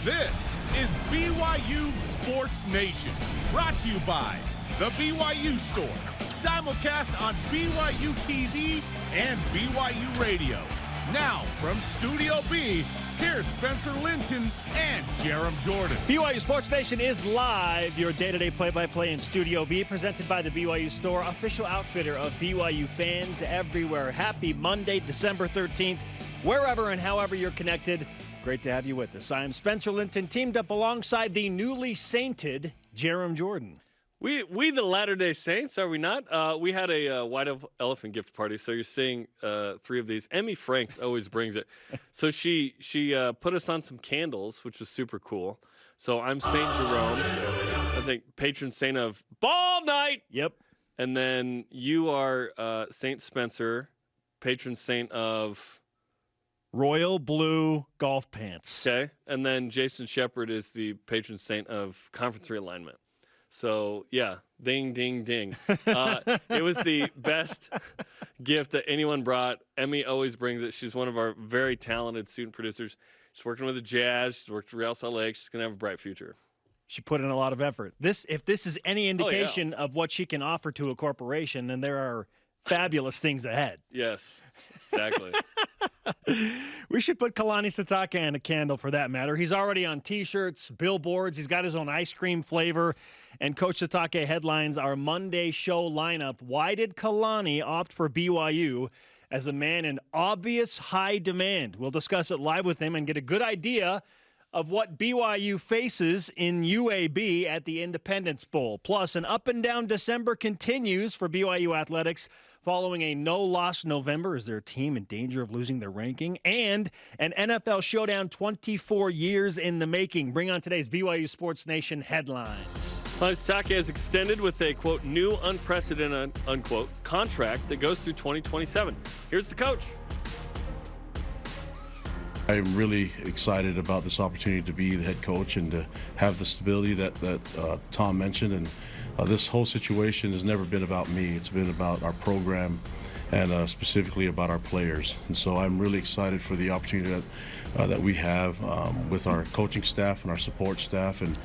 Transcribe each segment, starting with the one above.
This is BYU Sports Nation, brought to you by the BYU Store, simulcast on BYU TV and BYU Radio. Now, from Studio B, here's Spencer Linton and Jerem Jordan. BYU Sports Nation is live, your day-to-day play-by-play in Studio B, presented by the BYU Store, official outfitter of BYU fans everywhere. Happy Monday, December 13th, wherever and however you're connected. Great to have you with us. I am Spencer Linton, teamed up alongside the newly sainted Jerem Jordan. We the Latter-day Saints, are we not? We had a white elephant gift party, so you're seeing three of these. Emmy Franks always brings it. So she put us on some candles, which was super cool. So I'm Saint Jerome, I think patron saint of ball night. Yep. And then you are Saint Spencer, patron saint of Royal blue golf pants. Okay. And then Jason Shepard is the patron saint of conference realignment. So, yeah, ding, ding, ding. It was the best gift that anyone brought. Emmy always brings it. She's one of our very talented student producers. She's working with the Jazz. She's worked at Real Salt Lake. She's going to have a bright future. She put in a lot of effort. If this is any indication of what she can offer to a corporation, then there are fabulous things ahead. Yes, exactly. We should put Kalani Sitake on a candle for that matter. He's already on T-shirts, billboards. He's got his own ice cream flavor. And Coach Sitake headlines our Monday show lineup. Why did Kalani opt for BYU as a man in obvious high demand? We'll discuss it live with him and get a good idea of what BYU faces in UAB at the Independence Bowl. Plus, an up-and-down December continues for BYU athletics following a no-loss November. Is their team in danger of losing their ranking? And an NFL showdown 24 years in the making. Bring on today's BYU Sports Nation headlines. Sitake has extended with a, quote, new unprecedented, unquote, contract that goes through 2027. Here's the coach. I'm really excited about this opportunity to be the head coach and to have the stability that Tom mentioned. And this whole situation has never been about me. It's been about our program and specifically about our players. And so I'm really excited for the opportunity that we have with our coaching staff and our support staff and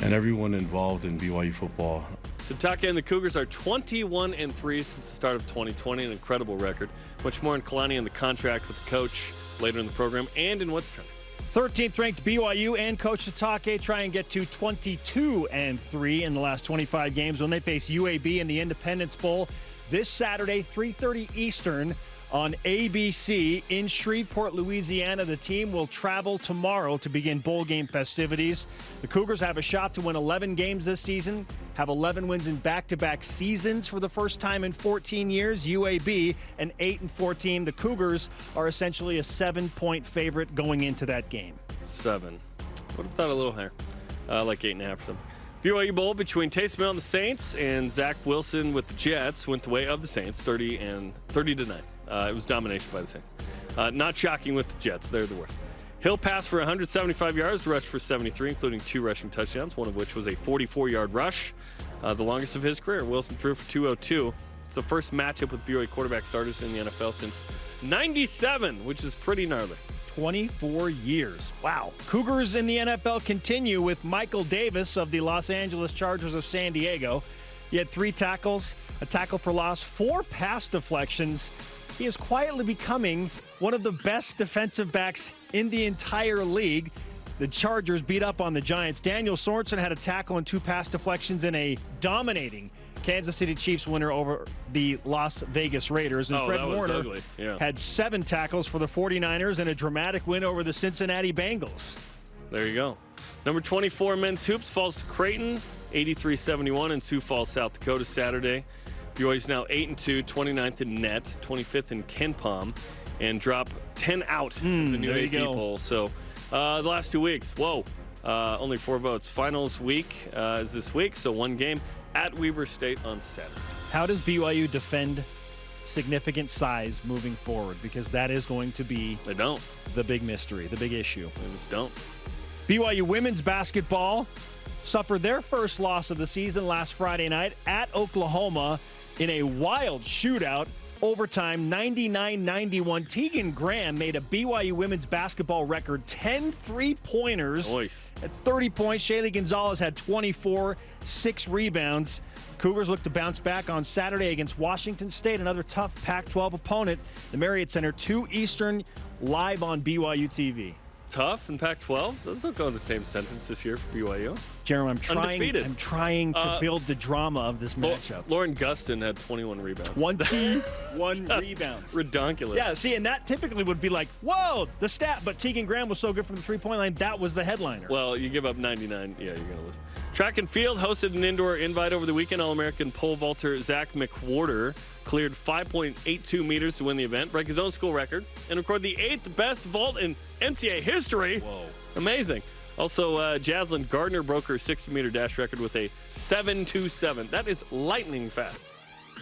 everyone involved in BYU football. Sitake and the Cougars are 21-3 since the start of 2020, an incredible record. Much more in Kalani and the contract with the coach later in the program and in what's trending. 13th ranked BYU and Coach Sitake try and get to 22-3 in the last 25 games when they face UAB in the Independence Bowl this Saturday, 3:30 Eastern on ABC in Shreveport, Louisiana. The team will travel tomorrow to begin bowl game festivities. The Cougars have a shot to win 11 games this season, have 11 wins in back-to-back seasons for the first time in 14 years. UAB, an 8-4 team. The Cougars are essentially a 7-point favorite going into that game. 7. Would have thought a little higher, like 8.5 or something. BYU Bowl between Taysom and the Saints and Zach Wilson with the Jets went the way of the Saints, 30-9. It was domination by the Saints. Not shocking with the Jets; they're the worst. Hill passed for 175 yards, rushed for 73, including 2 rushing touchdowns, one of which was a 44-yard rush, the longest of his career. Wilson threw for 202. It's the first matchup with BYU quarterback starters in the NFL since '97, which is pretty gnarly. 24 years. Wow. Cougars in the NFL continue with Michael Davis of the Los Angeles Chargers of San Diego. He had 3 tackles, a tackle for loss, 4 pass deflections. He is quietly becoming one of the best defensive backs in the entire league. The Chargers beat up on the Giants. Daniel Sorensen had a tackle and 2 pass deflections in a dominating Kansas City Chiefs winner over the Las Vegas Raiders. And Fred Warner had 7 tackles for the 49ers and a dramatic win over the Cincinnati Bengals. There you go. Number 24 men's hoops falls to Creighton, 83-71 in Sioux Falls, South Dakota, Saturday. BYU's now 8-2, 29th in net, 25th in KenPom, and drop 10 out of the new AP poll. So the last 2 weeks, only 4 votes. Finals week is this week, so 1 game at Weber State on Saturday. How does BYU defend significant size moving forward? Because that is going to be the big mystery, the big issue. They just don't. BYU women's basketball suffered their first loss of the season last Friday night at Oklahoma in a wild shootout. overtime, 99-91. Tegan Graham made a BYU women's basketball record 10 3-pointers Nice. at 30 points. Shaylee Gonzalez had 24, 6 rebounds. Cougars look to bounce back on Saturday against Washington State, another tough Pac-12 opponent. The Marriott Center, 2 Eastern, live on BYU TV. Tough in Pac-12? Those don't go in the same sentence this year for BYU. Jeremy, Undefeated. I'm trying to build the drama of this matchup. Lauren Gustin had 21 rebounds. 21 rebounds. Redonkulous. Yeah, see, and that typically would be like, whoa, the stat. But Tegan Graham was so good from the three-point line, that was the headliner. Well, you give up 99, yeah, you're going to lose. Track and field hosted an indoor invite over the weekend. All-American pole vaulter Zach McWhorter cleared 5.82 meters to win the event, break his own school record, and record the 8th best vault in NCAA history. Whoa. Amazing. Also, Jaslyn Gardner broke her 60-meter dash record with a 7.27. That is lightning fast.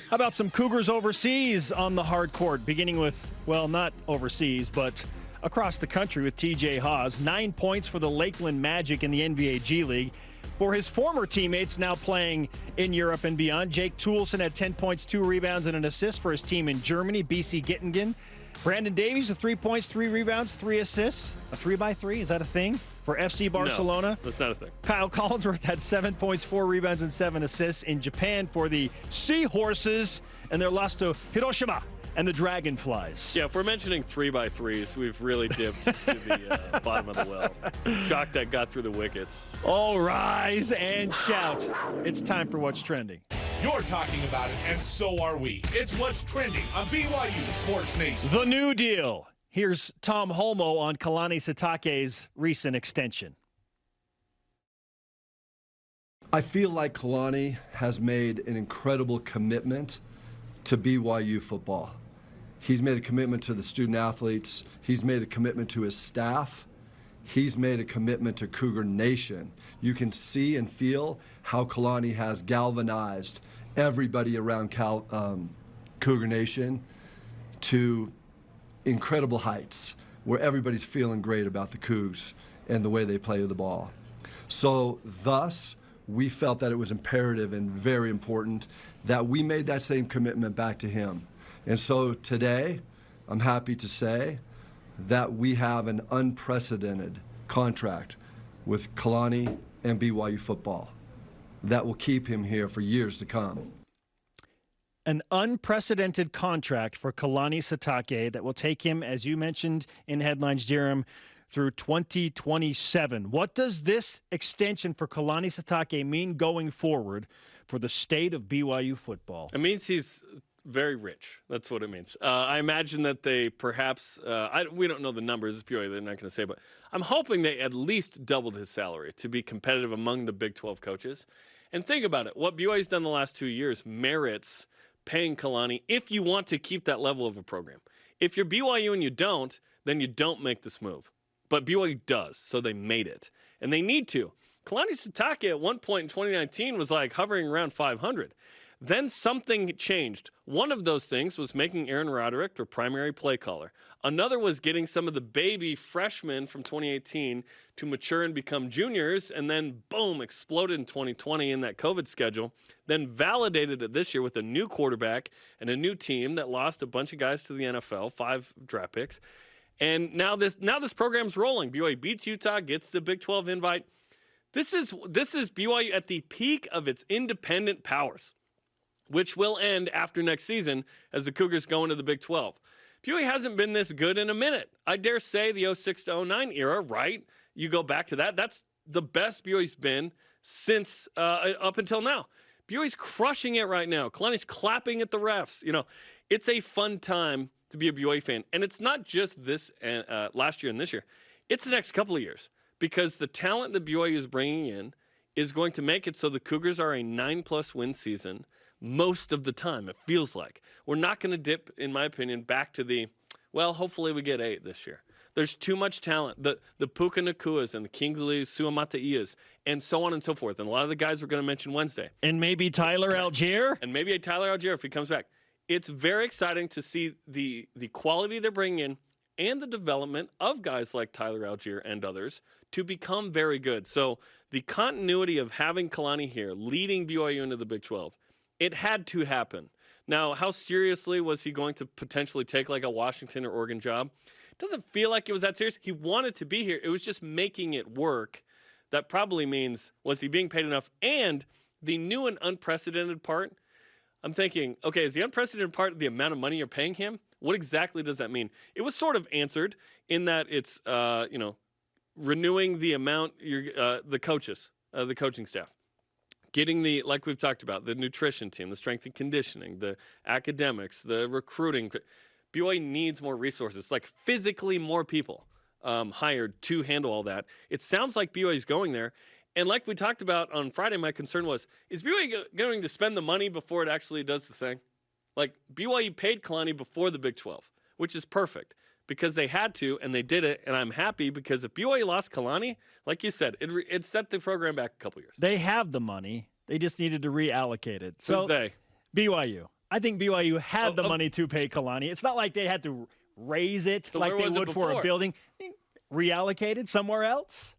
How about some Cougars overseas on the hard court, beginning with, well, not overseas, but across the country with TJ Haws. 9 points for the Lakeland Magic in the NBA G League. For his former teammates now playing in Europe and beyond, Jake Toolson had 10 points, 2 rebounds, and an assist for his team in Germany, BC Gittingen. Brandon Davies with 3 points, 3 rebounds, 3 assists. A 3x3, is that a thing? For FC Barcelona. No, that's not a thing. Kyle Collinsworth had 7 points, 4 rebounds, and 7 assists in Japan for the Seahorses and their loss to Hiroshima and the Dragonflies. Yeah, if we're mentioning 3x3s, we've really dipped to the bottom of the well. Shocked that got through the wickets. All rise and shout. It's time for What's Trending. You're talking about it, and so are we. It's What's Trending on BYU Sports Nation. The New Deal. Here's Tom Holmoe on Kalani Sitake's recent extension. I feel like Kalani has made an incredible commitment to BYU football. He's made a commitment to the student athletes. He's made a commitment to his staff. He's made a commitment to Cougar Nation. You can see and feel how Kalani has galvanized everybody around Cougar Nation to incredible heights where everybody's feeling great about the Cougs and the way they play the ball. So thus, we felt that it was imperative and very important that we made that same commitment back to him. And so today, I'm happy to say that we have an unprecedented contract with Kalani and BYU football that will keep him here for years to come. An unprecedented contract for Kalani Sitake that will take him, as you mentioned in headlines, Jerem, through 2027. What does this extension for Kalani Sitake mean going forward for the state of BYU football? It means he's very rich. That's what it means. I imagine that they perhaps, we don't know the numbers, it's BYU, they're not going to say, but I'm hoping they at least doubled his salary to be competitive among the Big 12 coaches. And think about it. What BYU's done the last 2 years merits paying Kalani if you want to keep that level of a program. If you're BYU and you don't, then you don't make this move. But BYU does, so they made it. And they need to. Kalani Sitake at one point in 2019 was like hovering around 500. Then something changed. One of those things was making Aaron Roderick their primary play caller. Another was getting some of the baby freshmen from 2018 to mature and become juniors, and then, boom, exploded in 2020 in that COVID schedule. Then validated it this year with a new quarterback and a new team that lost a bunch of guys to the NFL, 5 draft picks. And now this program's rolling. BYU beats Utah, gets the Big 12 invite. This is BYU at the peak of its independent powers, which will end after next season as the Cougars go into the Big 12. BYU hasn't been this good in a minute. I dare say the 06 to 09 era, right? You go back to that. That's the best BYU's been since up until now. BYU's crushing it right now. Kalani's clapping at the refs. You know, it's a fun time to be a BYU fan. And it's not just this last year and this year. It's the next couple of years because the talent that BYU is bringing in is going to make it so the Cougars are a 9+ win season most of the time, it feels like. We're not going to dip, in my opinion, back to hopefully we get 8 this year. There's too much talent. The Puka Nakuas and the Kingsley Suamata'ias and so on and so forth. And a lot of the guys we're going to mention Wednesday. And maybe Tyler Algier? And maybe a Tyler Algier if he comes back. It's very exciting to see the quality they're bringing in and the development of guys like Tyler Algier and others to become very good. So the continuity of having Kalani here, leading BYU into the Big 12, it had to happen. Now, how seriously was he going to potentially take like a Washington or Oregon job? It doesn't feel like it was that serious. He wanted to be here. It was just making it work. That probably means, was he being paid enough? And the new and unprecedented part, I'm thinking, okay, is the unprecedented part the amount of money you're paying him? What exactly does that mean? It was sort of answered in that it's, renewing the amount, the coaches, the coaching staff. Getting the, like we've talked about, the nutrition team, the strength and conditioning, the academics, the recruiting. BYU needs more resources, like physically more people hired to handle all that. It sounds like BYU is going there. And like we talked about on Friday, my concern was, is BYU going to spend the money before it actually does the thing? Like BYU paid Kalani before the Big 12, which is perfect because they had to and they did it. And I'm happy because if BYU lost Kalani, like you said, it set the program back a couple years. They have the money. They just needed to reallocate it. So Who's they? BYU. I think BYU had the money to pay Kalani. It's not like they had to raise it So like where they was it would for a before? building. Reallocated somewhere else?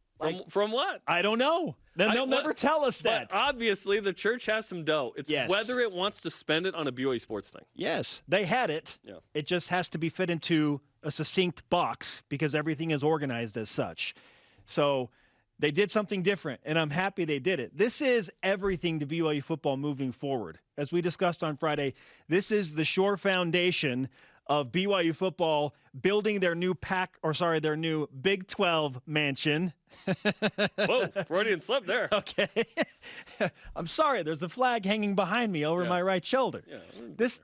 From what? I don't know. Then they'll never tell us that. But obviously, the church has some dough. It's Yes. whether it wants to spend it on a BYU sports thing. Yes, they had it. Yeah. It just has to be fit into a succinct box because everything is organized as such. So they did something different, and I'm happy they did it. This is everything to BYU football moving forward. As we discussed on Friday, this is the sure foundation of BYU football building their new their new Big 12 mansion. Whoa, Freudian slip there. Okay. I'm sorry, there's a flag hanging behind me over my right shoulder. Yeah.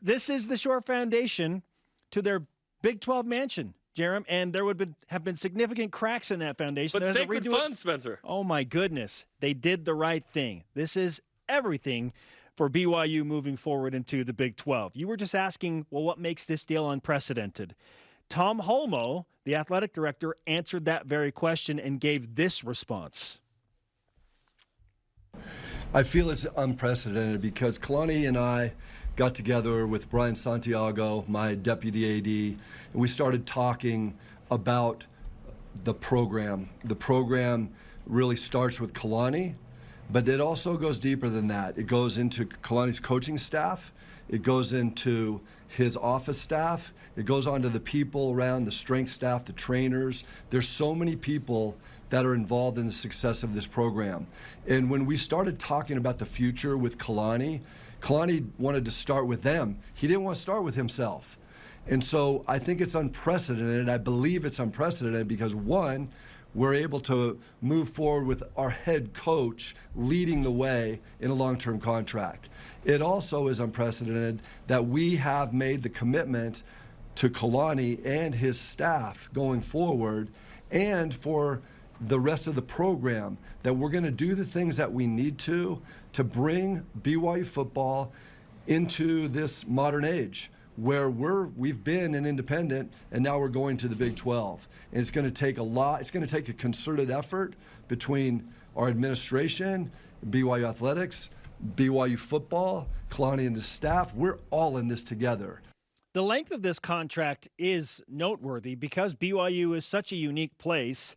This is the sure foundation to their Big 12 mansion, Jerem, and there would have been significant cracks in that foundation. But They had to sacred redo it. funds, Spencer. Oh my goodness. They did the right thing. This is everything for BYU moving forward into the Big 12. You were just asking, well, what makes this deal unprecedented? Tom Holmoe, the athletic director, answered that very question and gave this response. I feel it's unprecedented because Kalani and I got together with Brian Santiago, my deputy AD, and we started talking about the program. The program really starts with Kalani, but it also goes deeper than that. It goes into Kalani's coaching staff. It goes into his office staff. It goes on to the people around, the strength staff, the trainers. There's so many people that are involved in the success of this program. And when we started talking about the future with Kalani wanted to start with them. He didn't want to start with himself. And so I think it's unprecedented. I believe it's unprecedented because, one, we're able to move forward with our head coach leading the way in a long-term contract. It also is unprecedented that we have made the commitment to Kalani and his staff going forward and for the rest of the program that we're going to do the things that we need to bring BYU football into this modern age where we've been an independent and now we're going to the Big 12. And it's going to take a lot. It's going to take a concerted effort between our administration, BYU Athletics, BYU football, Kalani and the staff. We're all in this together. The length of this contract is noteworthy because BYU is such a unique place.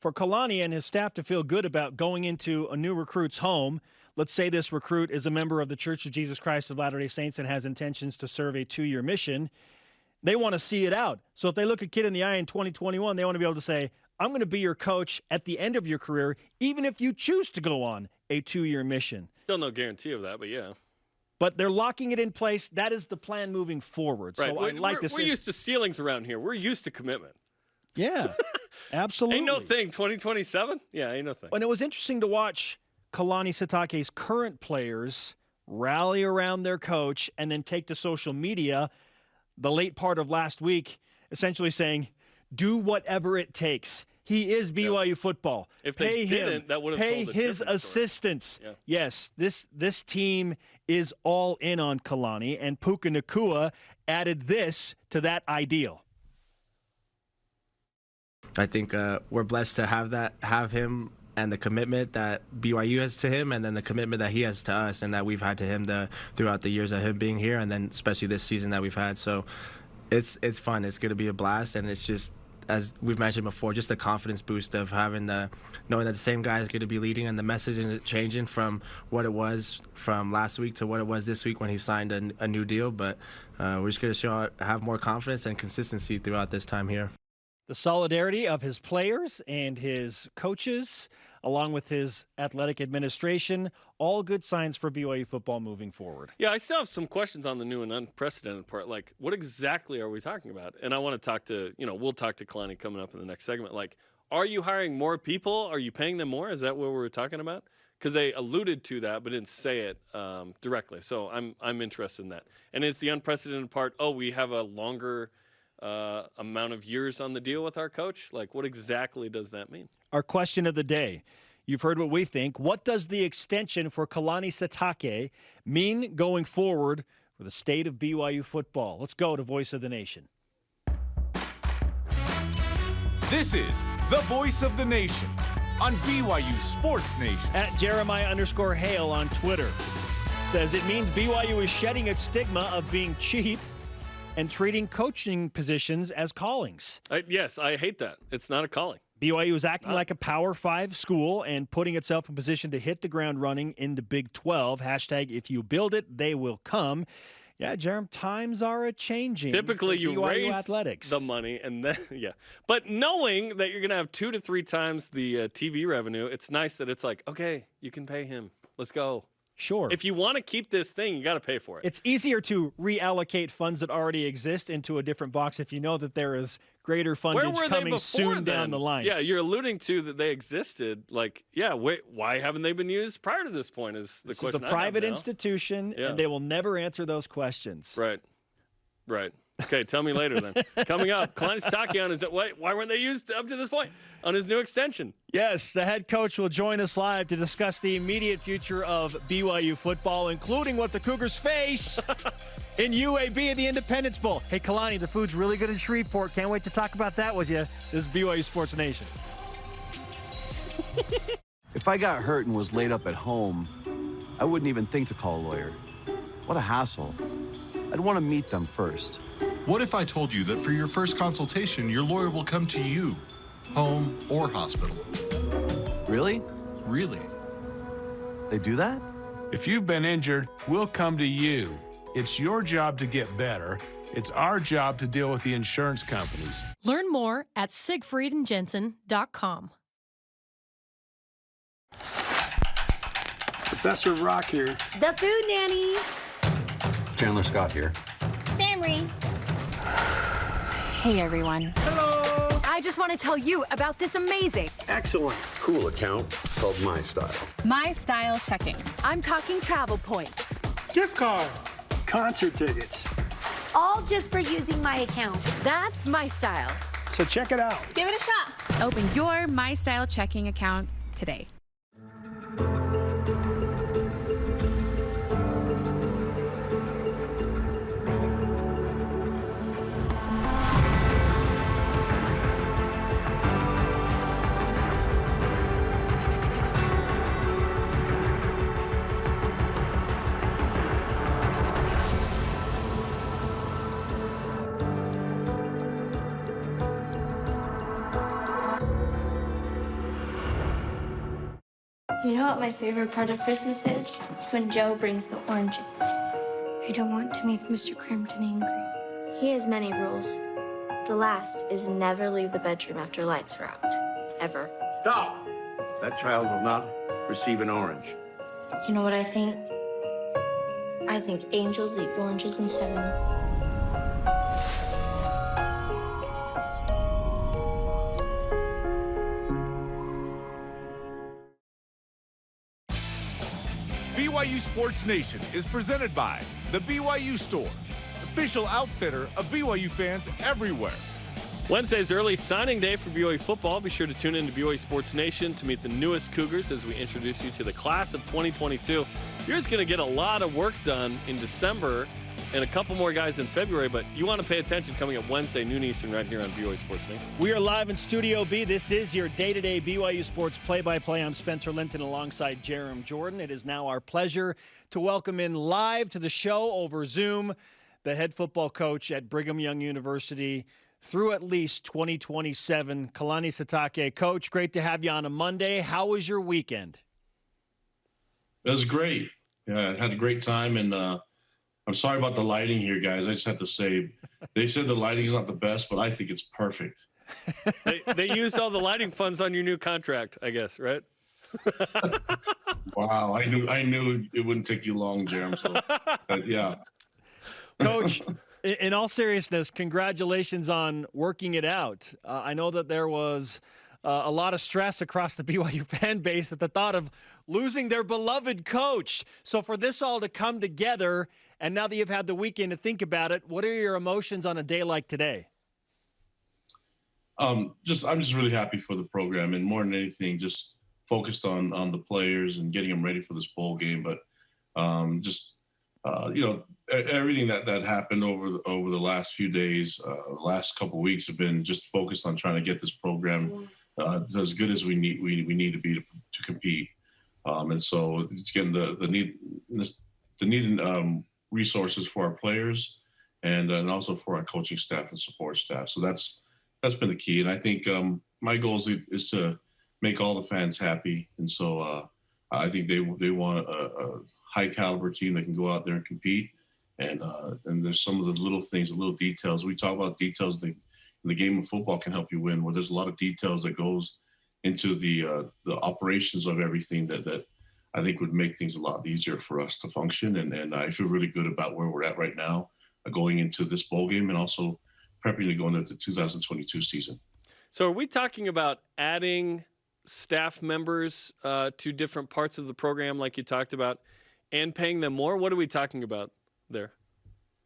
For Kalani and his staff to feel good about going into a new recruit's home, let's say this recruit is a member of the Church of Jesus Christ of Latter-day Saints and has intentions to serve a 2-year mission, they want to see it out. So if they look a kid in the eye in 2021, they want to be able to say, I'm going to be your coach at the end of your career, even if you choose to go on a 2-year mission. Still no guarantee of that, but yeah. But they're locking it in place. That is the plan moving forward. Right. So I like this. We're used to ceilings around here. We're used to commitment. Yeah, absolutely. Ain't no thing. 2027? Yeah, ain't no thing. And it was interesting to watch Kalani Sitake's current players rally around their coach and then take to social media the late part of last week, essentially saying, do whatever it takes. He is BYU football. If they didn't, that would have pay told a his different story. assistants. Yeah. Yes, this team is all in on Kalani, and Puka Nacua added this to that ideal. I think we're blessed to have him and the commitment that BYU has to him and then the commitment that he has to us and that we've had to him throughout the years of him being here and then especially this season that we've had. So it's fun. It's going to be a blast, and it's just as we've mentioned before, just the confidence boost of having knowing that the same guy is going to be leading, and the message is changing from what it was from last week to what it was this week when he signed a new deal. But we're just going to have more confidence and consistency throughout this time here. The solidarity of his players and his coaches, along with his athletic administration, all good signs for BYU football moving forward. Yeah, I still have some questions on the new and unprecedented part. Like, what exactly are we talking about? And I want to talk to, we'll talk to Kalani coming up in the next segment. Like, are you hiring more people? Are you paying them more? Is that what we're talking about? Because they alluded to that but didn't say it directly. So I'm interested in that. And is the unprecedented part, we have a longer amount of years on the deal with our coach? Like, what exactly does that mean? Our question of the day. You've heard what we think. What does the extension for Kalani Sitake mean going forward for the state of BYU football? Let's go to Voice of the Nation. This is the Voice of the Nation on BYU Sports Nation. At Jeremiah_Hale on Twitter says it means BYU is shedding its stigma of being cheap and treating coaching positions as callings. Yes, I hate that. It's not a calling. BYU is acting like a Power 5 school and putting itself in position to hit the ground running in the Big 12. Hashtag if you build it, they will come. Yeah, Jerem, times are a-changing. Typically, you BYU raise athletics. the money and then, But knowing that you're going to have 2 to 3 times the TV revenue, it's nice that it's like, okay, you can pay him. Let's go. Sure. If you want to keep this thing, you got to pay for it. It's easier to reallocate funds that already exist into a different box if you know that there is greater fundage coming soon down the line. Yeah, you're alluding to that they existed. Like, why haven't they been used prior to this point is the question. It's a private institution, and they will never answer those questions. Right. Okay, tell me later then. Coming up, Kalani Sitake on his why weren't they used up to this point on his new extension? Yes, the head coach will join us live to discuss the immediate future of BYU football, including what the Cougars face in UAB at the Independence Bowl. Hey, Kalani, the food's really good in Shreveport. Can't wait to talk about that with you. This is BYU Sports Nation. If I got hurt and was laid up at home, I wouldn't even think to call a lawyer. What a hassle. I'd want to meet them first. What if I told you that for your first consultation, your lawyer will come to you, home or hospital? Really? Really. They do that? If you've been injured, we'll come to you. It's your job to get better. It's our job to deal with the insurance companies. Learn more at SiegfriedandJensen.com. Professor Rock here. The Food Nanny. Chandler Scott here. Sam Reed. Hey, everyone. Hello. I just want to tell you about this amazing, excellent, cool account called My Style. My Style checking. I'm talking travel points, Gift card. Concert tickets. All just for using my account. That's My Style. So check it out. Give it a shot. Open your My Style checking account today. You know what my favorite part of Christmas is? It's when Joe brings the oranges. I don't want to make Mr. Crampton angry. He has many rules. The last is never leave the bedroom after lights are out. Ever. Stop! That child will not receive an orange. You know what I think? I think angels eat oranges in heaven. BYU Sports Nation is presented by the BYU Store, official outfitter of BYU fans everywhere. Wednesday's early signing day for BYU football. Be sure to tune in to BYU Sports Nation to meet the newest Cougars as we introduce you to the class of 2022. You're just going to get a lot of work done in December and a couple more guys in February, but you want to pay attention coming up Wednesday, noon Eastern, right here on BYU Sports Nation. We are live in Studio B. This is your day-to-day BYU Sports play-by-play. I'm Spencer Linton alongside Jerem Jordan. It is now our pleasure to welcome in live to the show over Zoom the head football coach at Brigham Young University, through at least 2027. Kalani Sitake. Coach, great to have you on a Monday. How was your weekend? It was great. Yeah, I had a great time, and I'm sorry about the lighting here, guys. I just have to say, they said the lighting is not the best, but I think it's perfect. They used all the lighting funds on your new contract, I guess, right? Wow, I knew it wouldn't take you long, Jerem. So, but yeah. Coach, in all seriousness, congratulations on working it out. I know that there was a lot of stress across the BYU fan base at the thought of losing their beloved coach. So for this all to come together, and now that you've had the weekend to think about it, what are your emotions on a day like today? I'm just really happy for the program, and more than anything, just focused on the players and getting them ready for this bowl game. But everything that happened over the last few days, last couple of weeks have been just focused on trying to get this program as good as we need to be to compete. And so it's getting the needed resources for our players and also for our coaching staff and support staff. So that's been the key. And I think my goal is to make all the fans happy. And so I think they want a high caliber team that can go out there and compete. And there's some of the little things, the little details. We talk about details in the game of football can help you win, where there's a lot of details that goes into the operations of everything that I think would make things a lot easier for us to function. And I feel really good about where we're at right now, going into this bowl game and also prepping to go into the 2022 season. So are we talking about adding staff members to different parts of the program like you talked about and paying them more? What are we talking about there?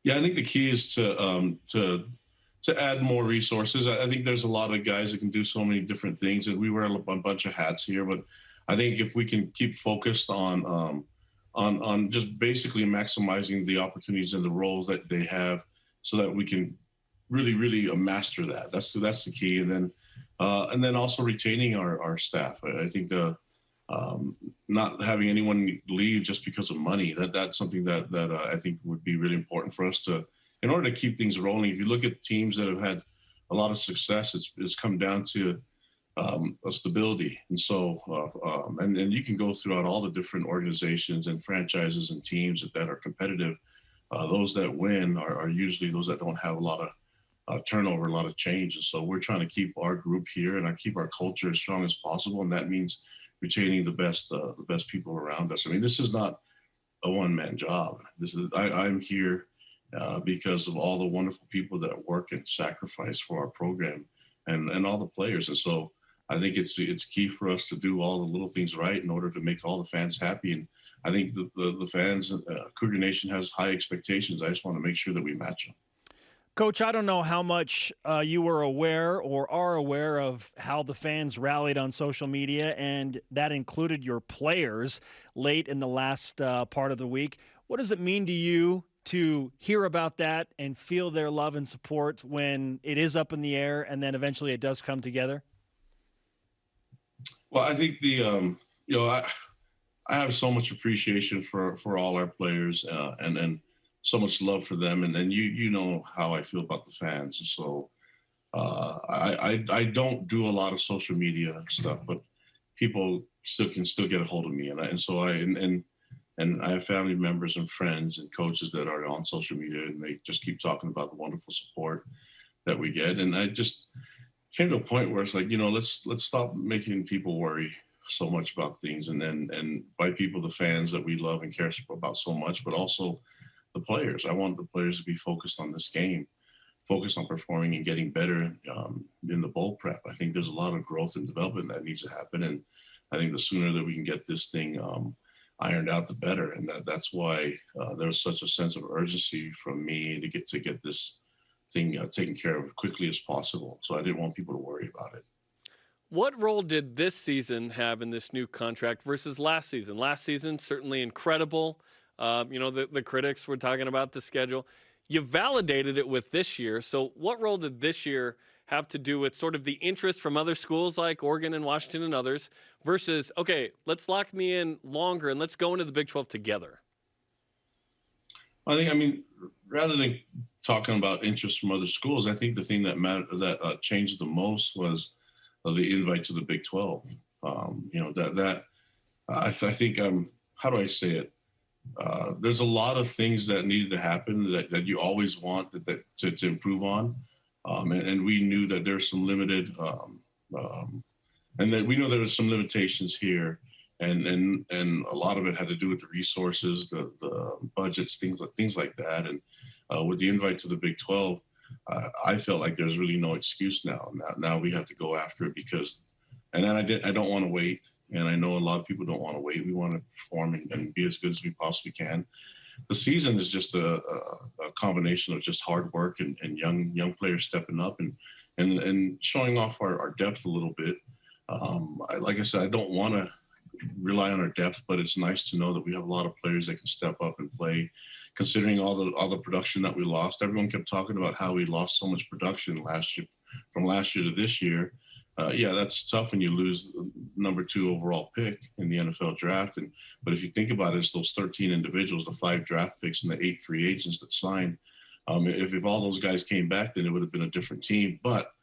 Yeah, I think the key is to add more resources. I think there's a lot of guys that can do so many different things, and we wear a bunch of hats here. But I think if we can keep focused on just basically maximizing the opportunities and the roles that they have, so that we can really master that. That's the key. And then also retaining our staff. I think not having anyone leave just because of money, that's something that I think would be really important for us to, in order to keep things rolling. If you look at teams that have had a lot of success, it's come down to a stability. And so, and you can go throughout all the different organizations and franchises and teams that are competitive. Those that win are usually those that don't have a lot of turnover, a lot of change. And so we're trying to keep our group here and keep our culture as strong as possible. And that means retaining the best people around us. I mean, this is not a one-man job. I'm here because of all the wonderful people that work and sacrifice for our program and all the players. And so I think it's key for us to do all the little things right in order to make all the fans happy. And I think the fans, Cougar Nation has high expectations. I just want to make sure that we match them. Coach, I don't know how much you were aware or are aware of how the fans rallied on social media, and that included your players late in the last part of the week. What does it mean to you to hear about that and feel their love and support when it is up in the air and then eventually it does come together? Well, I think I have so much appreciation for all our players and so much love for them, and then you know how I feel about the fans. And so I don't do a lot of social media stuff, but people can still get a hold of me, and so I have family members and friends and coaches that are on social media, and they just keep talking about the wonderful support that we get. And I just came to a point where it's like, let's stop making people worry so much about things, and by people, the fans that we love and care about so much, but also the players. I want the players to be focused on this game, focused on performing and getting better in the bowl prep. I think there's a lot of growth and development that needs to happen, and I think the sooner that we can get this thing ironed out, the better. And that's why there's such a sense of urgency from me to get this thing taken care of as quickly as possible. So I didn't want people to worry about it. What role did this season have in this new contract versus last season? Last season, certainly incredible. The critics were talking about the schedule. You validated it with this year. So what role did this year have to do with sort of the interest from other schools like Oregon and Washington and others versus, okay, let's lock me in longer and let's go into the Big 12 together? I mean, rather than talking about interest from other schools, I think the thing that changed the most was the invite to the Big 12. I think how do I say it? There's a lot of things that needed to happen that you always want to improve on, and we knew that there's some limited, and that we know there was some limitations here. And a lot of it had to do with the resources, the budgets, things like that. And with the invite to the Big 12, I felt like there's really no excuse now. Now we have to go after it because, and then I don't want to wait. And I know a lot of people don't want to wait. We want to perform and be as good as we possibly can. The season is just a combination of just hard work and young players stepping up and showing off our depth a little bit. Like I said, I don't want to rely on our depth, but it's nice to know that we have a lot of players that can step up and play. Considering all the production that we lost, everyone kept talking about how we lost so much production from last year to this year. Yeah, that's tough when you lose the number 2 overall pick in the NFL draft. But if you think about it, it's those 13 individuals, the 5 draft picks and the 8 free agents that signed. If all those guys came back, then it would have been a different team. But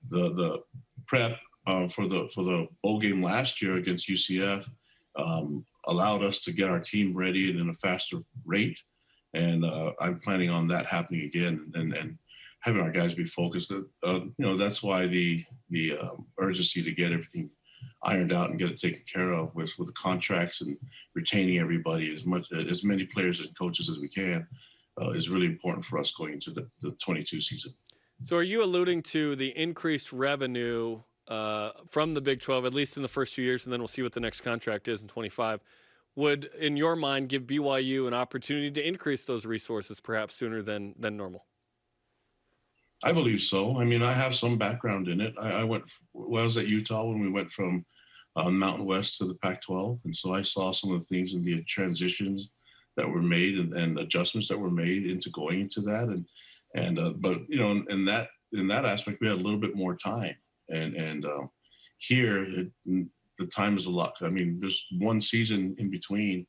the prep for the bowl game last year against UCF allowed us to get our team ready and in a faster rate. And I'm planning on that happening again and having our guys be focused. That's why the urgency to get everything ironed out and get it taken care of with the contracts and retaining everybody as many players and coaches as we can is really important for us going into the 22 season. So are you alluding to the increased revenue from the Big 12, at least in the first 2 years, and then we'll see what the next contract is in 25, would, in your mind, give BYU an opportunity to increase those resources perhaps sooner than normal? I believe so. I mean, I have some background in it. I was at Utah when we went from Mountain West to the Pac-12, and so I saw some of the things in the transitions that were made and adjustments that were made into going into that. But in that aspect, we had a little bit more time, and here the time is a lot. I mean, there's one season in between,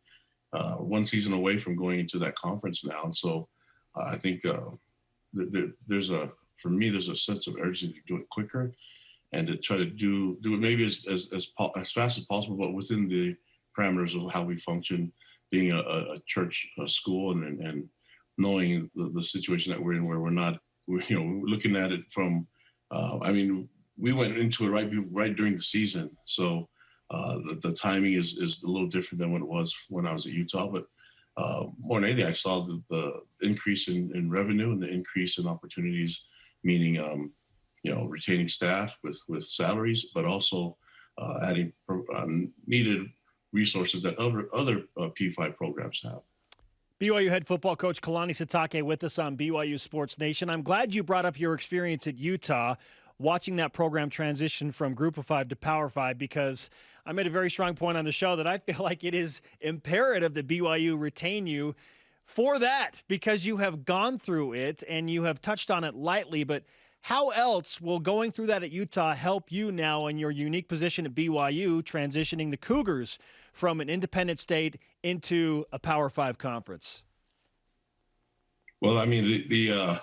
one season away from going into that conference now, and so I think there's a sense of urgency to do it quicker and to try to do it maybe as fast as possible, but within the parameters of how we function, being a church school and knowing the situation that we're in, where we're not, looking at it from, we went into it right during the season. So the timing is a little different than what it was when I was at Utah, but more than anything, I saw the increase in revenue and the increase in opportunities, meaning, retaining staff with salaries, but also adding needed resources that other P5 programs have. BYU head football coach Kalani Sitake with us on BYU Sports Nation. I'm glad you brought up your experience at Utah, watching that program transition from Group of 5 to Power 5, because I made a very strong point on the show that I feel like it is imperative that BYU retain you for that, because you have gone through it and you have touched on it lightly. But how else will going through that at Utah help you now in your unique position at BYU, transitioning the Cougars from an independent state into a Power 5 conference? Well, I mean, the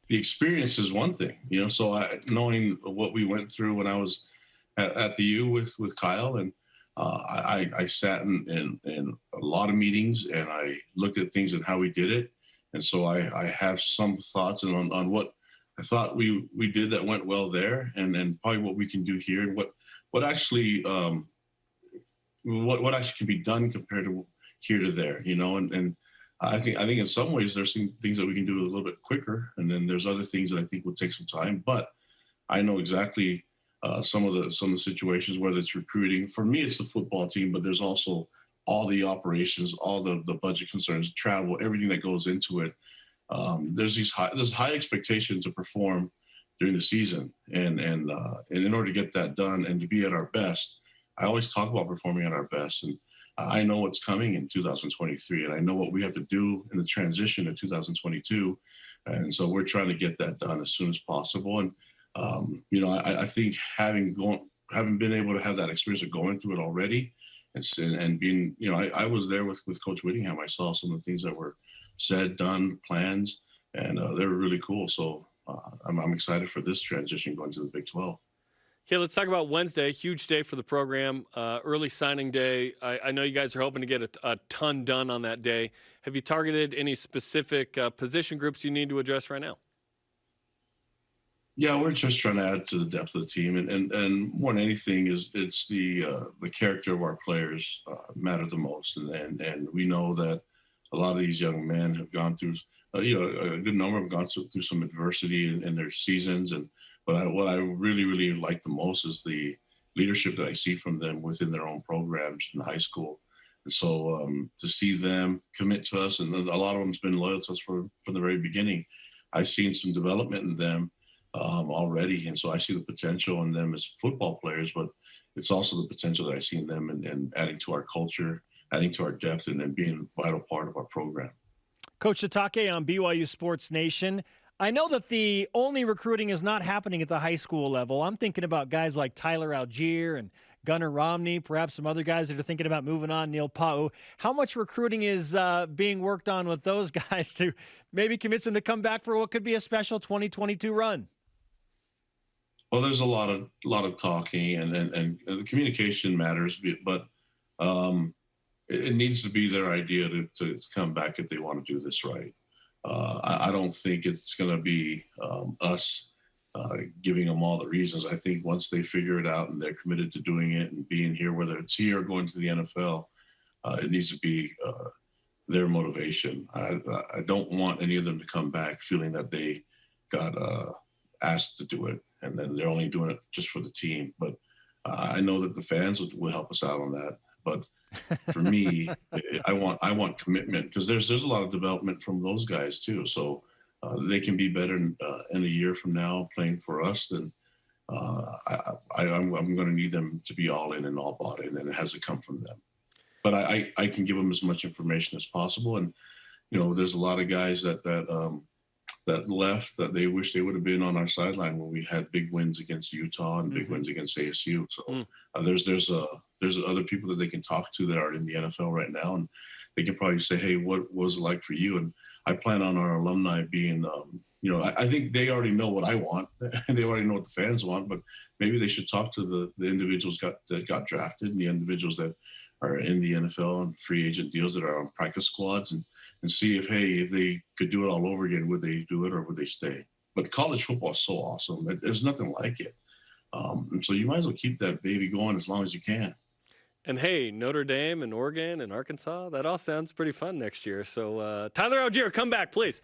experience is one thing, so knowing what we went through when I was at the U with Kyle, and I sat in a lot of meetings and I looked at things and how we did it. And so I have some thoughts on what I thought we did that went well there, and probably what we can do here, and what actually what actually can be done compared to here to there, and I think in some ways there's some things that we can do a little bit quicker, and then there's other things that I think will take some time. But I know exactly some of the situations, whether it's recruiting. For me, it's the football team, but there's also all the operations, all the budget concerns, travel, everything that goes into it. There's high expectation to perform during the season, and in order to get that done and to be at our best, I always talk about performing at our best. And I know what's coming in 2023, and I know what we have to do in the transition in 2022. And so we're trying to get that done as soon as possible. And, I think having been able to have that experience of going through it already and being, I was there with Coach Whittingham. I saw some of the things that were said, done, plans, and they're really cool. So I'm excited for this transition going to the Big 12. Okay, let's talk about Wednesday. Huge day for the program. Early signing day. I know you guys are hoping to get a ton done on that day. Have you targeted any specific position groups you need to address right now? Yeah, we're just trying to add to the depth of the team, and more than anything, it's the character of our players matter the most, and we know that a lot of these young men have gone through, a good number have gone through some adversity in their seasons, but what I really like the most is the leadership that I see from them within their own programs in high school, and so to see them commit to us, and a lot of them's been loyal to us from the very beginning. I've seen some development in them already, and so I see the potential in them as football players, but it's also the potential that I see in them and adding to our culture, adding to our depth, and then being a vital part of our program. Coach Sitake on BYU Sports Nation. I know that the only recruiting is not happening at the high school level. I'm thinking about guys like Tyler Algier and Gunnar Romney, perhaps some other guys that are thinking about moving on, Neil Pa'u. How much recruiting is being worked on with those guys to maybe convince them to come back for what could be a special 2022 run? Well, there's a lot of talking, and the communication matters, but it needs to be their idea to come back if they want to do this right. I don't think it's going to be us giving them all the reasons. I think once they figure it out and they're committed to doing it and being here, whether it's here or going to the NFL, it needs to be their motivation. I don't want any of them to come back feeling that they got asked to do it, and then they're only doing it just for the team. But I know that the fans will help us out on that. But for me, I want commitment, because there's a lot of development from those guys too. So they can be better in a year from now playing for us. Then I'm going to need them to be all in and all bought in, and it has to come from them. But I can give them as much information as possible. And there's a lot of guys that left that they wish they would have been on our sideline when we had big wins against Utah and big wins against ASU. So there's other people that they can talk to that are in the NFL right now, and they can probably say, hey, what was it like for you? And I plan on our alumni being, I think they already know what I want, and they already know what the fans want, but maybe they should talk to the individuals that got drafted and the individuals that are in the NFL and free agent deals that are on practice squads, and see if they could do it all over again, would they do it or would they stay? But college football is so awesome. There's nothing like it. And so you might as well keep that baby going as long as you can. And hey, Notre Dame and Oregon and Arkansas, that all sounds pretty fun next year. So Tyler Algier, come back, please.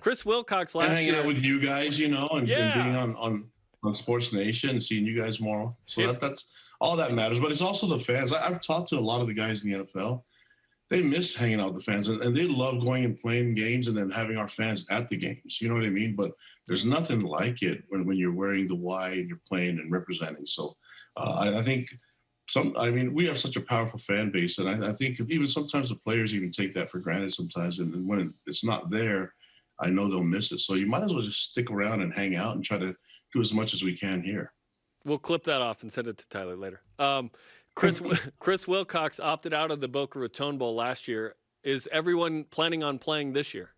Chris Wilcox last year. Hanging out with you guys, and being on Sports Nation and seeing you guys more. So that's all that matters. But it's also the fans. I've talked to a lot of the guys in the NFL. They miss hanging out with the fans, and they love going and playing games and then having our fans at the games. You know what I mean? But there's nothing like it when you're wearing the Y and you're playing and representing. So I think we have such a powerful fan base, and I think even sometimes the players even take that for granted sometimes. And when it's not there, I know they'll miss it. So you might as well just stick around and hang out and try to do as much as we can here. We'll clip that off and send it to Tyler later. Chris Wilcox opted out of the Boca Raton Bowl last year. Is everyone planning on playing this year?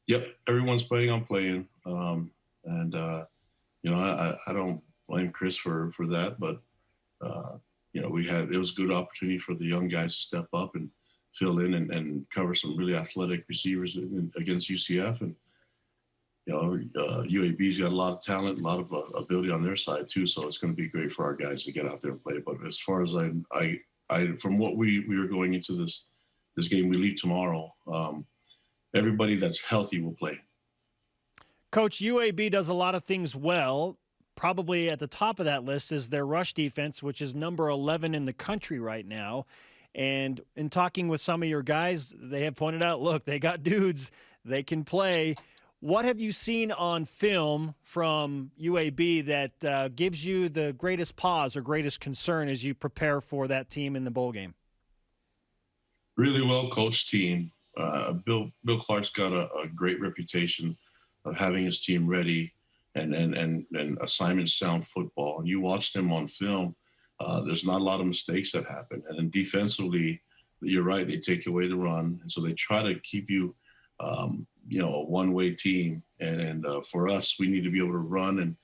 Yep, everyone's planning on playing. I don't blame Chris for that, but it was a good opportunity for the young guys to step up and fill in and cover some really athletic receivers against UCF. And UAB's got a lot of talent, a lot of ability on their side too. So it's going to be great for our guys to get out there and play. But as far as I from what we were going into this game, we leave tomorrow. Everybody that's healthy will play. Coach, UAB does a lot of things well. Probably at the top of that list is their rush defense, which is number 11 in the country right now. And in talking with some of your guys, they have pointed out, look, they got dudes, they can play. What have you seen on film from UAB that gives you the greatest pause or greatest concern as you prepare for that team in the bowl game? Really well coached team. Bill Clark's got a great reputation of having his team ready and assignment sound football. And you watch them on film, there's not a lot of mistakes that happen. And then defensively, you're right, they take away the run, and so they try to keep you, you know, a one-way team. And for us, we need to be able to run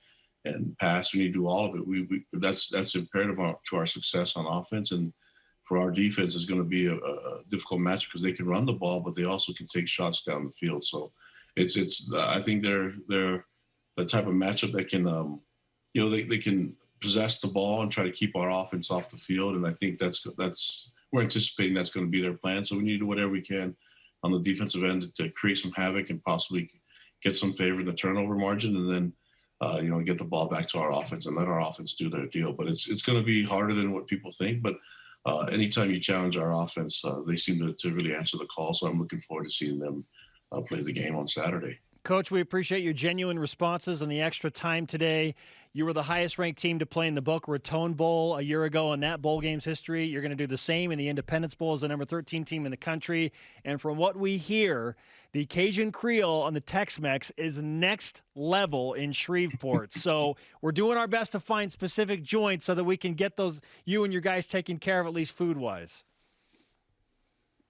and pass. We need to do all of it. That's imperative to our success on offense, and for our defense is going to be a difficult match because they can run the ball, but they also can take shots down the field. So I think they're the type of matchup that can, you know, they can possess the ball and try to keep our offense off the field. And I think that's we're anticipating that's going to be their plan. So we need to do whatever we can on the defensive end to create some havoc and possibly get some favor in the turnover margin, and then you know, get the ball back to our offense and let our offense do their deal. But it's going to be harder than what people think. But anytime you challenge our offense, they seem to really answer the call. So I'm looking forward to seeing them play the game on Saturday. Coach, we appreciate your genuine responses and the extra time today. You were the highest-ranked team to play in the Boca Raton Bowl a year ago in that bowl game's history. You're going to do the same in the Independence Bowl as the number 13 team in the country. And from what we hear, the Cajun Creole on the Tex-Mex is next level in Shreveport. So we're doing our best to find specific joints so that we can get you and your guys taken care of, at least food-wise.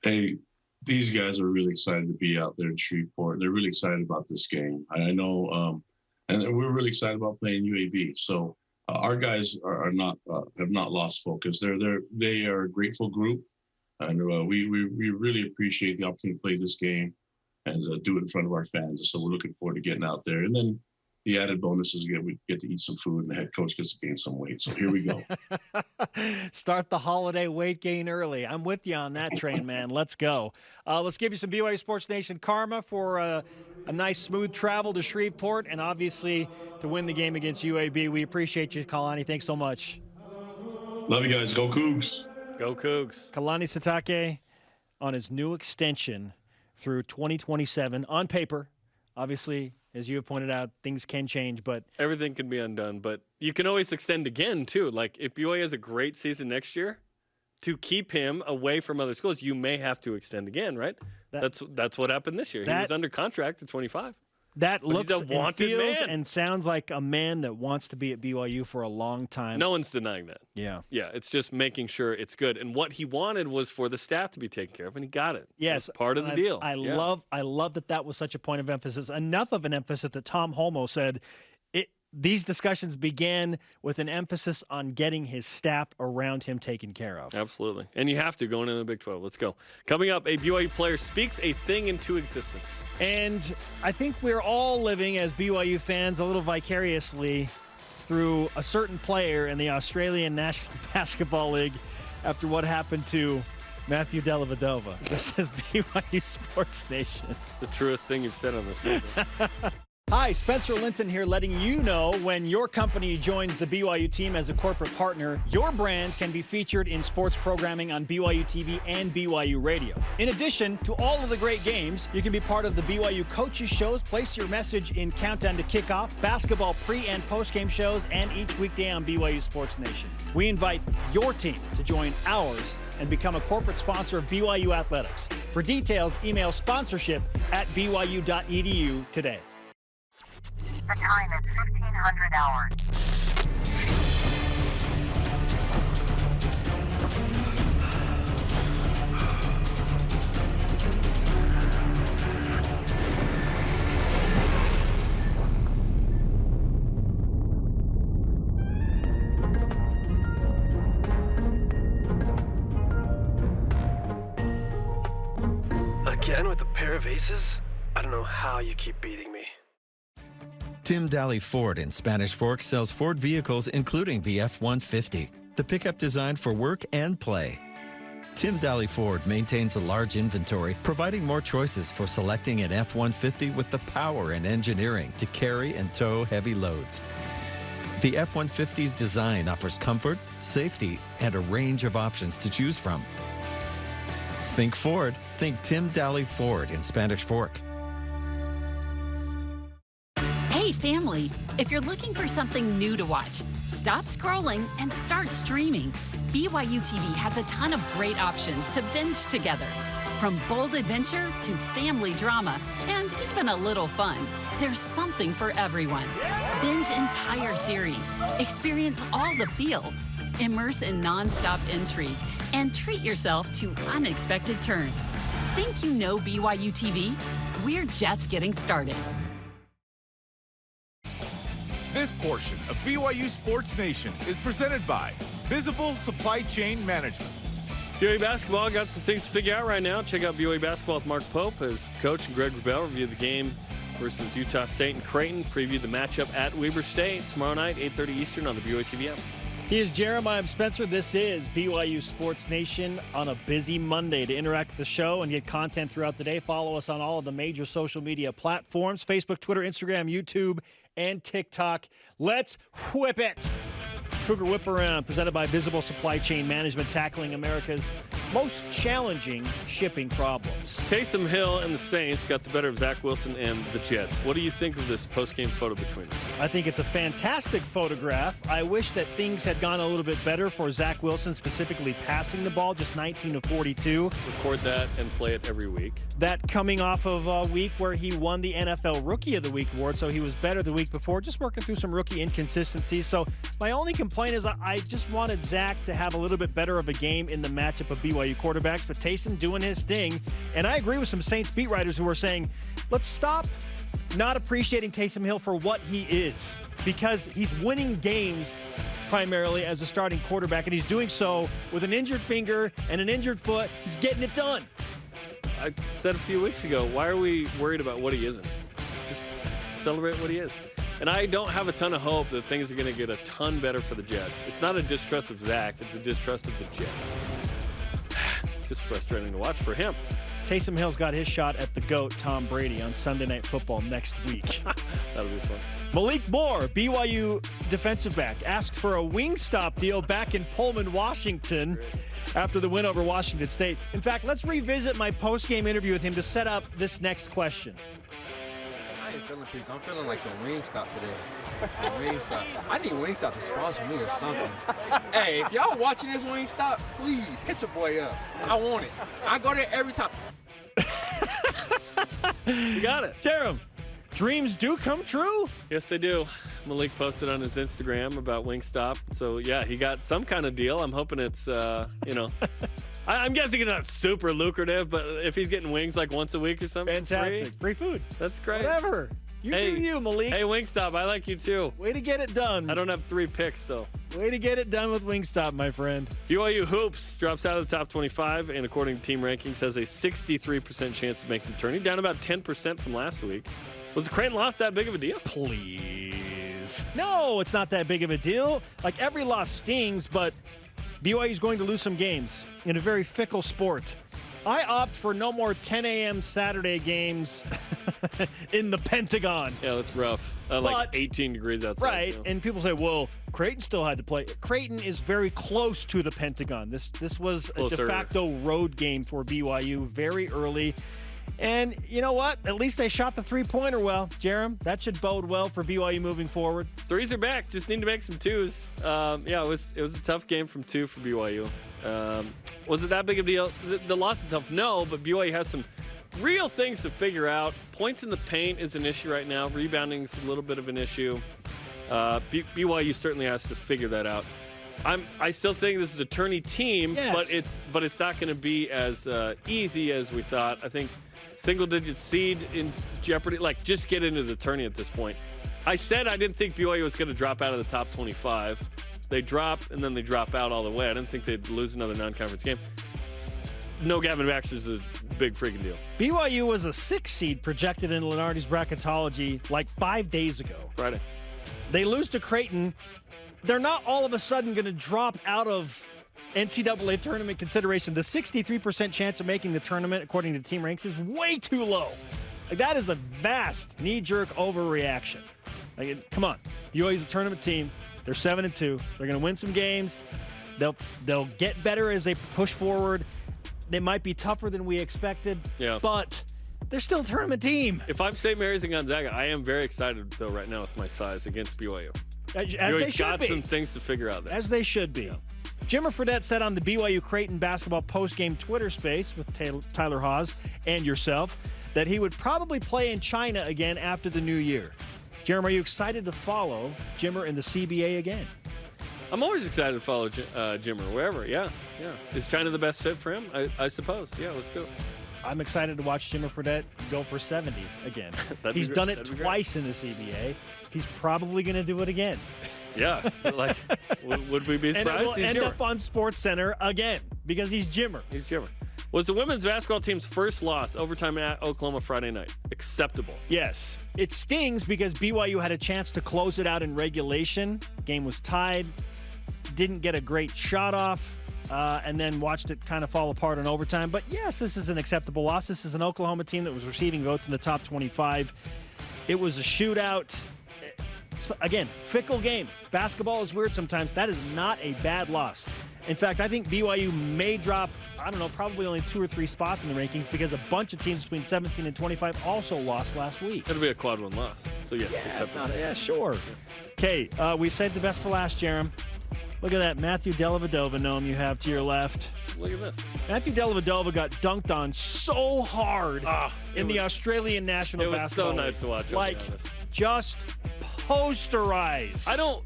Hey, these guys are really excited to be out there in Shreveport. They're really excited about this game. I know, and we're really excited about playing UAB. So our guys are not have not lost focus. They are a grateful group, and we really appreciate the opportunity to play this game and do it in front of our fans. So we're looking forward to getting out there. And then the added bonus is we get to eat some food, and the head coach gets to gain some weight. So here we go. Start the holiday weight gain early. I'm with you on that train, man. Let's go. Let's give you some BYU Sports Nation karma for a nice, smooth travel to Shreveport, and obviously to win the game against UAB. We appreciate you, Kalani. Thanks so much. Love you guys. Go Cougs. Go Cougs. Kalani Sitake on his new extension through 2027 on paper. Obviously, as you have pointed out, things can change, but everything can be undone. But you can always extend again, too. Like, if BYU has a great season next year, to keep him away from other schools, you may have to extend again, right? That's what happened this year. He was under contract at 25. That looks and feels and sounds like a man that wants to be at BYU for a long time. No one's denying that. Yeah. Yeah, it's just making sure it's good. And what he wanted was for the staff to be taken care of, and he got it. Yes. That's part of the deal. I love that was such a point of emphasis. Enough of an emphasis that Tom Holmoe said these discussions began with an emphasis on getting his staff around him taken care of. Absolutely. And you have to going into the Big 12. Let's go. Coming up, a BYU player speaks a thing into existence. And I think we're all living as BYU fans a little vicariously through a certain player in the Australian National Basketball League after what happened to Matthew Dellavedova. This is BYU Sports Nation. The truest thing you've said on this movie. Hi, Spencer Linton here, letting you know when your company joins the BYU team as a corporate partner, your brand can be featured in sports programming on BYU TV and BYU Radio. In addition to all of the great games, you can be part of the BYU coaches shows, place your message in Countdown to Kickoff, basketball pre- and post-game shows, and each weekday on BYU Sports Nation. We invite your team to join ours and become a corporate sponsor of BYU Athletics. For details, email sponsorship@byu.edu today. The time is 1500 hours. Again with a pair of aces? I don't know how you keep beating me. Tim Daly Ford in Spanish Fork sells Ford vehicles including the F-150, the pickup designed for work and play. Tim Daly Ford maintains a large inventory, providing more choices for selecting an F-150 with the power and engineering to carry and tow heavy loads. The F-150's design offers comfort, safety, and a range of options to choose from. Think Ford, think Tim Daly Ford in Spanish Fork. Hey family, if you're looking for something new to watch, stop scrolling and start streaming. BYU TV has a ton of great options to binge together. From bold adventure to family drama and even a little fun, there's something for everyone. Binge entire series, experience all the feels, Immerse in nonstop intrigue and treat yourself to unexpected turns. Think you know BYU TV? We're just getting started. This portion of BYU Sports Nation is presented by Visible Supply Chain Management. BYU basketball got some things to figure out right now. Check out BYU basketball with Mark Pope as coach and Greg Wrubell review the game versus Utah State and Creighton. Preview the matchup at Weber State tomorrow night, 8:30 Eastern on the BYU TV app. He is Jeremiah Spencer. This is BYU Sports Nation on a busy Monday. To interact with the show and get content throughout the day, follow us on all of the major social media platforms: Facebook, Twitter, Instagram, YouTube, and TikTok. Let's whip it. Cougar Whip Around, presented by Visible Supply Chain Management, tackling America's most challenging shipping problems. Taysom Hill and the Saints got the better of Zach Wilson and the Jets. What do you think of this post-game photo between them? I think it's a fantastic photograph. I wish that things had gone a little bit better for Zach Wilson, specifically passing the ball, just 19 of 42. Record that and play it every week. That coming off of a week where he won the NFL Rookie of the Week award, so he was better the week before, just working through some rookie inconsistencies. So my only complaint is I just wanted Zach to have a little bit better of a game in the matchup of BYU quarterbacks, but Taysom doing his thing. And I agree with some Saints beat writers who are saying, let's stop not appreciating Taysom Hill for what he is, because he's winning games primarily as a starting quarterback, and he's doing so with an injured finger and an injured foot. He's getting it done. I said a few weeks ago, why are we worried about what he isn't? Just celebrate what he is. And I don't have a ton of hope that things are going to get a ton better for the Jets. It's not a distrust of Zach, it's a distrust of the Jets. It's just frustrating to watch for him. Taysom Hill's got his shot at the GOAT, Tom Brady, on Sunday Night Football next week. That'll be fun. Malik Moore, BYU defensive back, asked for a Wingstop deal back in Pullman, Washington, after the win over Washington State. In fact, let's revisit my post-game interview with him to set up this next question. I ain't feeling peace. I'm feeling like some Wingstop today. Some Wingstop. I need Wingstop to sponsor me or something. Hey, if y'all watching this Wingstop, please hit your boy up. I want it. I go there every time. You got it. Jerem, dreams do come true? Yes, they do. Malik posted on his Instagram about Wingstop. So, yeah, he got some kind of deal. I'm hoping it's, I'm guessing it's not super lucrative, but if he's getting wings like once a week or something, fantastic. Free food. That's great. Whatever. You do you, Malik. Hey, Wingstop, I like you too. Way to get it done. I don't have 3 picks, though. Way to get it done with Wingstop, my friend. BYU Hoops drops out of the top 25, and according to team rankings, has a 63% chance of making the tourney, down about 10% from last week. Was the Creighton loss that big of a deal? Please. No, it's not that big of a deal. Like, every loss stings, but BYU's going to lose some games in a very fickle sport. I opt for no more 10 a.m. Saturday games in the Pentagon. Yeah, that's rough. Like 18 degrees outside. Right, and people say, well, Creighton still had to play. Creighton is very close to the Pentagon. This was Closer. a de facto road game for BYU very early. And you know what? At least they shot the three-pointer well, Jerem. That should bode well for BYU moving forward. Threes are back. Just need to make some twos. Yeah, it was a tough game from 2 for BYU. Was it that big of a deal? The loss itself, no, but BYU has some real things to figure out. Points in the paint is an issue right now. Rebounding is a little bit of an issue. BYU certainly has to figure that out. I still think this is a tourney team, yes, but it's not going to be as easy as we thought. I think single-digit seed in jeopardy. Like, just get into the tourney at this point. I said I didn't think BYU was going to drop out of the top 25. They drop, and then they drop out all the way. I didn't think they'd lose another non-conference game. No Gavin Baxter's a big freaking deal. BYU was a 6 seed projected in Lenardi's bracketology like 5 days ago. Friday. They lose to Creighton. They're not all of a sudden going to drop out of NCAA tournament consideration. The 63% chance of making the tournament, according to Team Ranks, is way too low. Like, that is a vast knee-jerk overreaction. Like, come on. BYU's a tournament team. They're 7-2. They're going to win some games. They'll get better as they push forward. They might be tougher than we expected, but they're still a tournament team. If I'm St. Mary's and Gonzaga, I am very excited, though, right now with my size against BYU. As BYU's they should got be. some things to figure out there. As they should be. Yeah. Jimmer Fredette said on the BYU Creighton basketball postgame Twitter space with Tyler Haws and yourself that he would probably play in China again after the new year. Jeremy, are you excited to follow Jimmer in the CBA again? I'm always excited to follow Jimmer wherever. Yeah. Is China the best fit for him? I suppose. Yeah, let's do it. I'm excited to watch Jimmer Fredette go for 70 again. He's done it twice in the CBA. He's probably going to do it again. Yeah, like, would we be surprised? And it will end up on SportsCenter again because he's Jimmer. He's Jimmer. Was the women's basketball team's first loss overtime at Oklahoma Friday night acceptable? Yes. It stings because BYU had a chance to close it out in regulation. Game was tied. Didn't get a great shot off. And then watched it kind of fall apart in overtime. But yes, this is an acceptable loss. This is an Oklahoma team that was receiving votes in the top 25. It was a shootout. Again, fickle game. Basketball is weird sometimes. That is not a bad loss. In fact, I think BYU may drop, probably only 2 or 3 spots in the rankings because a bunch of teams between 17 and 25 also lost last week. It'll be a quad 1 loss. So yes, acceptable. Yeah, sure. Okay, we saved the best for last, Jerem. Look at that Matthew Dellavedova gnome you have to your left. Look at this. Matthew Dellavedova got dunked on so hard in the Australian National Basketball League. It was so nice to watch. Like, just posterized. I don't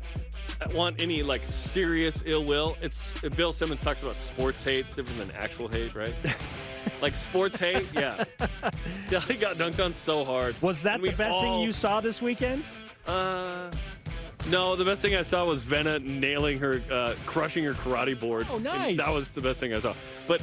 want any, serious ill will. Bill Simmons talks about sports hate. It's different than actual hate, right? Like sports hate, yeah. Yeah, he got dunked on so hard. Was that the best thing you saw this weekend? No, the best thing I saw was Venna nailing her, crushing her karate board. Oh, nice. And that was the best thing I saw. But,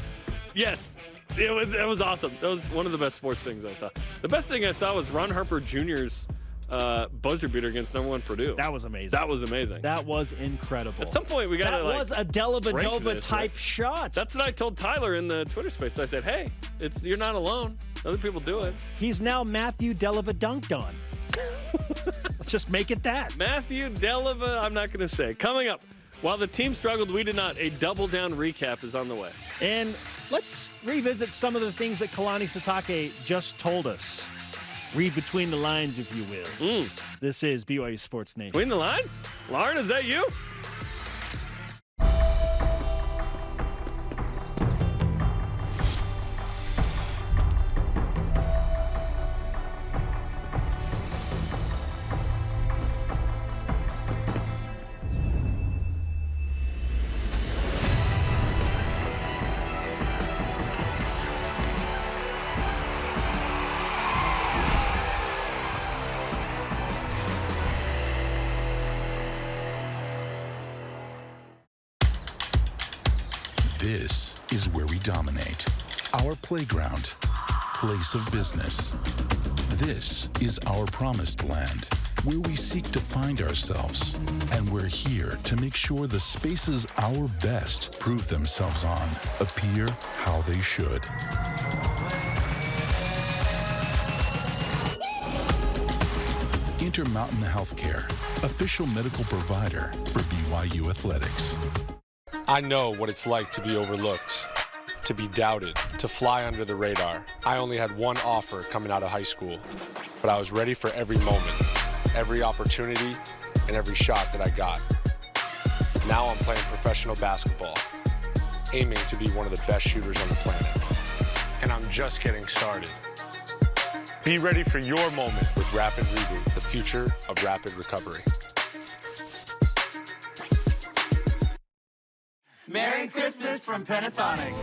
yes, it was awesome. That was one of the best sports things I saw. The best thing I saw was Ron Harper Jr.'s buzzer beater against #1 Purdue. That was amazing. That was amazing. That was incredible. At some point, we got to, That was a Dellavedova-type shot. That's what I told Tyler in the Twitter space. I said, hey, you're not alone. Other people do it. He's now Matthew Delleva dunked on. Let's just make it that. Matthew Delleva, I'm not going to say. Coming up, while the team struggled, we did not. A double down recap is on the way. And let's revisit some of the things that Kalani Sitake just told us. Read between the lines, if you will. This is BYU Sports Nation. Between the lines? Lauren, is that you? This is where we dominate. Our playground, place of business. This is our promised land, where we seek to find ourselves. And we're here to make sure the spaces our best prove themselves on appear how they should. Intermountain Healthcare, official medical provider for BYU Athletics. I know what it's like to be overlooked, to be doubted, to fly under the radar. I only had one offer coming out of high school, but I was ready for every moment, every opportunity, and every shot that I got. Now I'm playing professional basketball, aiming to be one of the best shooters on the planet. And I'm just getting started. Be ready for your moment with Rapid Reboot, the future of rapid recovery. Merry Christmas from Pentatonics.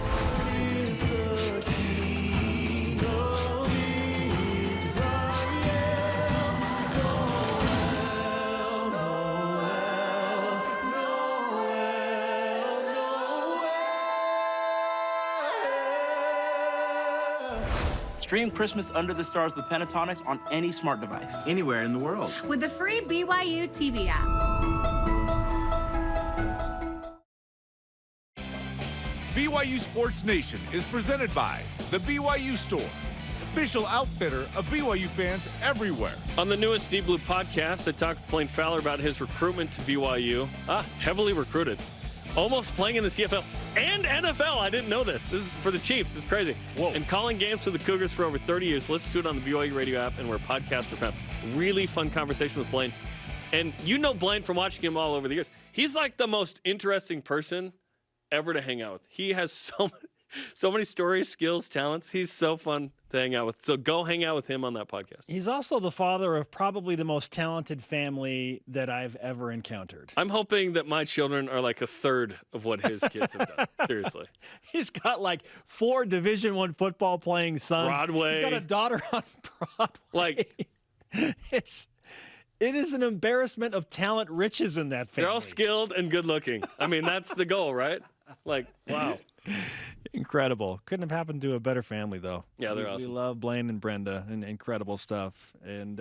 Stream Christmas Under the Stars with Pentatonics on any smart device, anywhere in the world. With the free BYU TV app. BYU Sports Nation is presented by the BYU Store, official outfitter of BYU fans everywhere. On the newest Deep Blue podcast, I talked with Blaine Fowler about his recruitment to BYU. Heavily recruited. Almost playing in the CFL and NFL. I didn't know this. This is for the Chiefs. This is crazy. Whoa. And calling games for the Cougars for over 30 years. Listen to it on the BYU radio app and where podcasts are found. Really fun conversation with Blaine. And you know Blaine from watching him all over the years. He's like the most interesting person ever to hang out with. He has So many stories, skills, talents. He's so fun to hang out with. So go hang out with him on that podcast. He's also the father of probably the most talented family that I've ever encountered. I'm hoping that my children are like a third of what his kids have done. Seriously. He's got like 4 Division I football playing sons. Broadway. He's got a daughter on Broadway. Like, it is an embarrassment of talent riches in that family. They're all skilled and good looking. I mean, that's the goal, right? Like, wow. Incredible. Couldn't have happened to a better family, though. Yeah, they're awesome. We love Blaine and Brenda, and incredible stuff. And,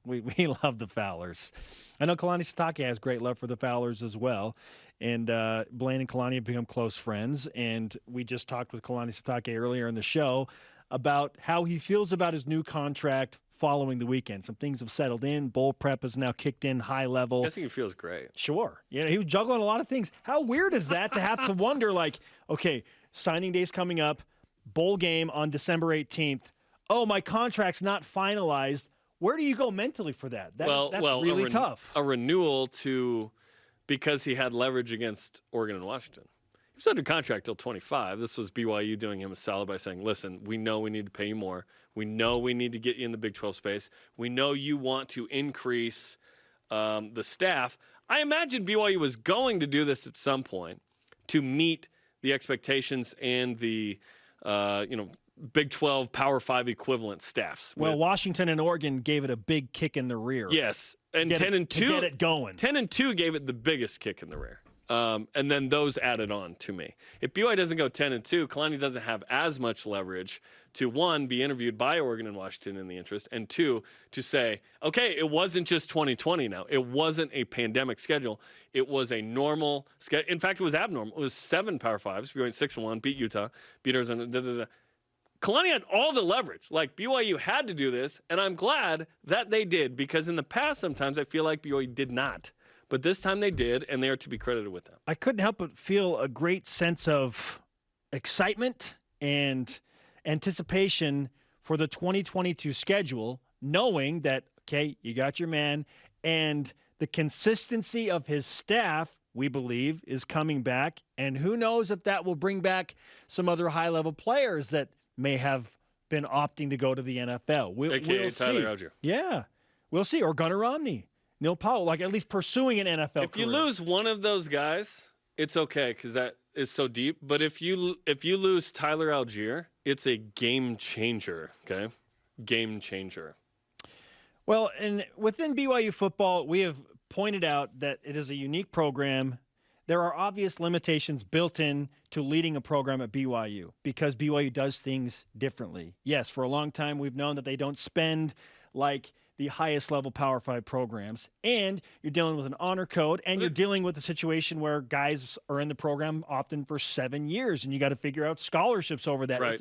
we love the Fowlers. I know Kalani Sitake has great love for the Fowlers as well. And Blaine and Kalani have become close friends. And we just talked with Kalani Sitake earlier in the show about how he feels about his new contract following the weekend. Some things have settled in. Bowl prep has now kicked in high level. I think he feels great. Sure. He was juggling a lot of things. How weird is that to have to wonder, like, okay, signing day's coming up, bowl game on December 18th. Oh, my contract's not finalized. Where do you go mentally for that? That's really tough. A renewal because he had leverage against Oregon and Washington. He was under contract till 25. This was BYU doing him a solid by saying, listen, we know we need to pay you more. We know we need to get you in the Big 12 space. We know you want to increase the staff. I imagine BYU was going to do this at some point to meet the expectations and the Big 12 Power 5 equivalent staffs. Well, Washington and Oregon gave it a big kick in the rear. Yes, and 10-2 to get it going. 10-2 gave it the biggest kick in the rear. And then those added on to me. If BYU doesn't go 10-2, Kalani doesn't have as much leverage to, 1, be interviewed by Oregon and Washington in the interest, and 2, to say, okay, it wasn't just 2020 now. It wasn't a pandemic schedule. It was a normal schedule. In fact, it was abnormal. It was 7 Power 5s. We went 6-1, beat Utah, beat Arizona, Kalani had all the leverage. Like, BYU had to do this, and I'm glad that they did, because in the past sometimes I feel like BYU did not. But this time they did, and they are to be credited with that. I couldn't help but feel a great sense of excitement and anticipation for the 2022 schedule, knowing that, okay, you got your man, and the consistency of his staff, we believe, is coming back. And who knows if that will bring back some other high-level players that may have been opting to go to the NFL. We'll Tyler see. Algier. Yeah, we'll see. Or Gunnar Romney. Neil Powell, like at least pursuing an NFL career. If you lose one of those guys, it's okay because that is so deep. But if you lose Tyler Algier, it's a game changer, okay? Game changer. Well, and within BYU football, we have pointed out that it is a unique program. There are obvious limitations built in to leading a program at BYU because BYU does things differently. Yes, for a long time we've known that they don't spend like the highest level Power 5 programs, and you're dealing with an honor code, and you're dealing with a situation where guys are in the program often for 7 years, and you got to figure out scholarships over that. Right.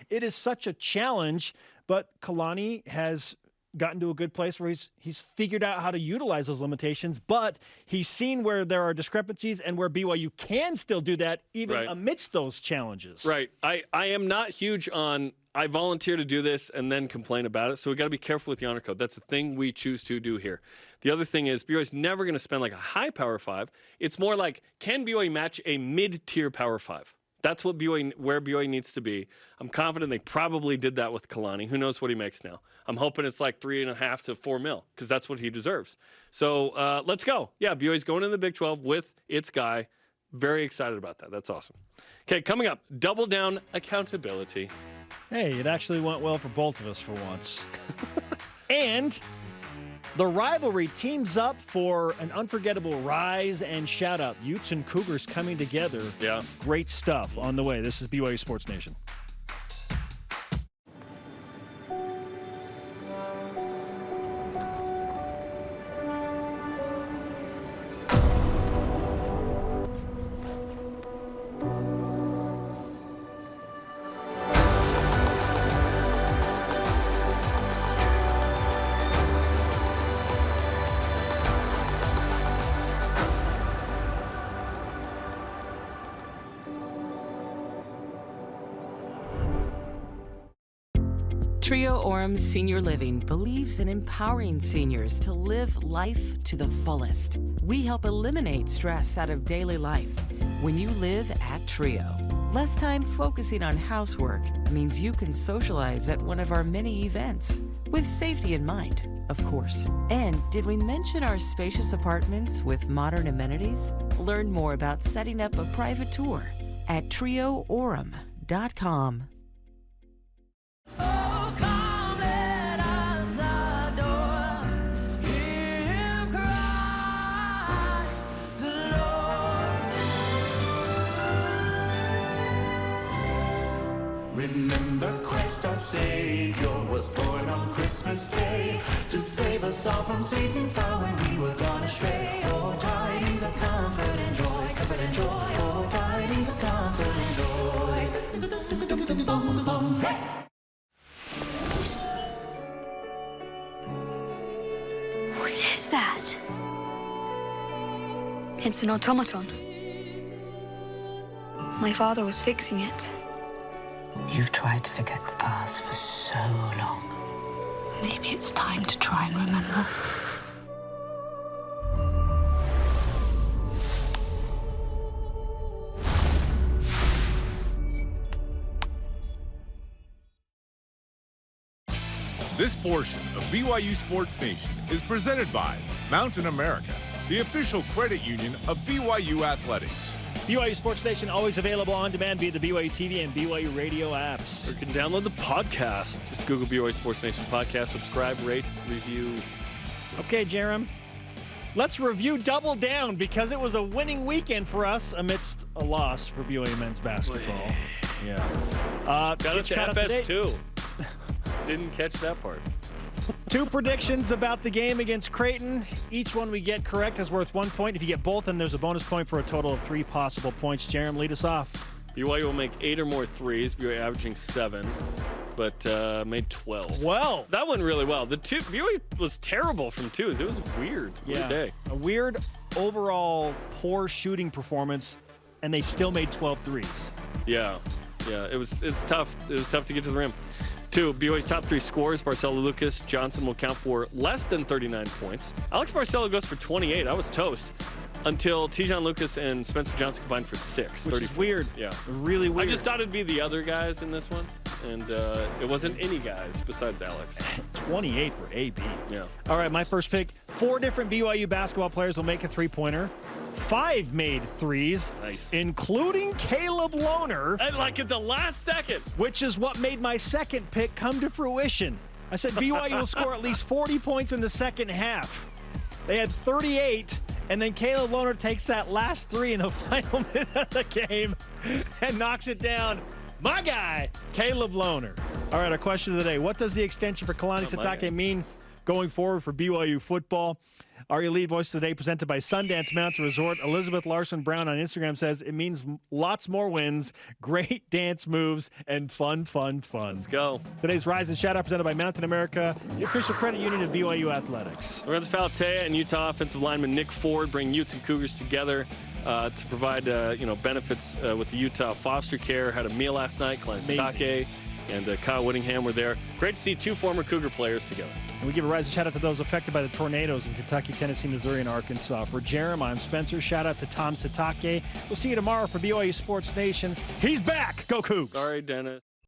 It is such a challenge, but Kalani has gotten to a good place where he's figured out how to utilize those limitations, but he's seen where there are discrepancies and where BYU can still do that even amidst those challenges. Right. I am not huge on I volunteer to do this and then complain about it, so we got to be careful with the honor code. That's the thing we choose to do here. The other thing is BYU is never going to spend like a high Power 5. It's more like, can BYU match a mid-tier Power 5? That's where BYU needs to be. I'm confident they probably did that with Kalani. Who knows what he makes now? I'm hoping it's like $3.5 to $4 million because that's what he deserves. So let's go. Yeah, BYU's going in the Big 12 with its guy. Very excited about that. That's awesome. Okay, coming up, double down accountability. Hey, it actually went well for both of us for once. And the rivalry teams up for an unforgettable rise and shout-out. Utes and Cougars coming together. Yeah. Great stuff on the way. This is BYU Sports Nation. Trio Orem Senior Living believes in empowering seniors to live life to the fullest. We help eliminate stress out of daily life when you live at Trio. Less time focusing on housework means you can socialize at one of our many events, with safety in mind, of course. And did we mention our spacious apartments with modern amenities? Learn more about setting up a private tour at TrioOrum.com. Remember Christ our Savior was born on Christmas Day to save us all from Satan's power when we were gone astray. Oh, tidings of comfort and joy, comfort and joy. Oh, tidings of comfort and joy. Hey! What is that? It's an automaton. My father was fixing it. You've tried to forget the past for so long. Maybe it's time to try and remember. This portion of BYU Sports Nation is presented by Mountain America, the official credit union of BYU Athletics. BYU Sports Nation always available on demand via the BYU TV and BYU radio apps. Or you can download the podcast. Just Google BYU Sports Nation podcast, subscribe, rate, review. Okay, Jerem. Let's review Double Down because it was a winning weekend for us amidst a loss for BYU men's basketball. Yeah. Got it to FS2. Didn't catch that part. 2 predictions about the game against Creighton. Each one we get correct is worth 1 point. If you get both, then there's a bonus point for a total of 3 possible points. Jerem, lead us off. BYU will make 8 or more threes. BYU averaging 7, but made 12. Well, so that went really well. BYU was terrible from 2s. It was weird. Weird day. A weird overall poor shooting performance, and they still made 12 threes. Yeah. It's tough. It was tough to get to the rim. 2, BYU's top 3 scorers, Barcelo Lucas Johnson will count for less than 39 points. Alex Barcelo goes for 28. I was toast until Tejon Lucas and Spencer Johnson combined for 6. Which is weird. Yeah. Really weird. I just thought it'd be the other guys in this one, and it wasn't any guys besides Alex. 28 for AB. Yeah. All right, my first pick. 4 different BYU basketball players will make a three-pointer. 5 made threes, nice, including Caleb Lohner. And like at the last second. Which is what made my second pick come to fruition. I said BYU will score at least 40 points in the second half. They had 38, and then Caleb Lohner takes that last 3 in the final minute of the game and knocks it down. My guy, Caleb Lohner. All right, our question of the day. What does the extension for Kalani Sitake mean going forward for BYU football? Our elite voice today, presented by Sundance Mountain Resort. Elizabeth Larson Brown on Instagram says it means lots more wins, great dance moves, and fun. Let's go. Today's Rise and Shout Out presented by Mountain America, the official credit union of BYU Athletics. Lorenzo Falatea and Utah offensive lineman Nick Ford bring Utes and Cougars together to provide benefits with the Utah foster care. Had a meal last night. Kalani Sitake and Kyle Whittingham were there. Great to see 2 former Cougar players together. And we give a rise and shout out to those affected by the tornadoes in Kentucky, Tennessee, Missouri, and Arkansas. For Jerem, I'm Spencer. Shout out to Tom Sitake. We'll see you tomorrow for BYU Sports Nation. He's back. Go Cougs. Sorry, Dennis.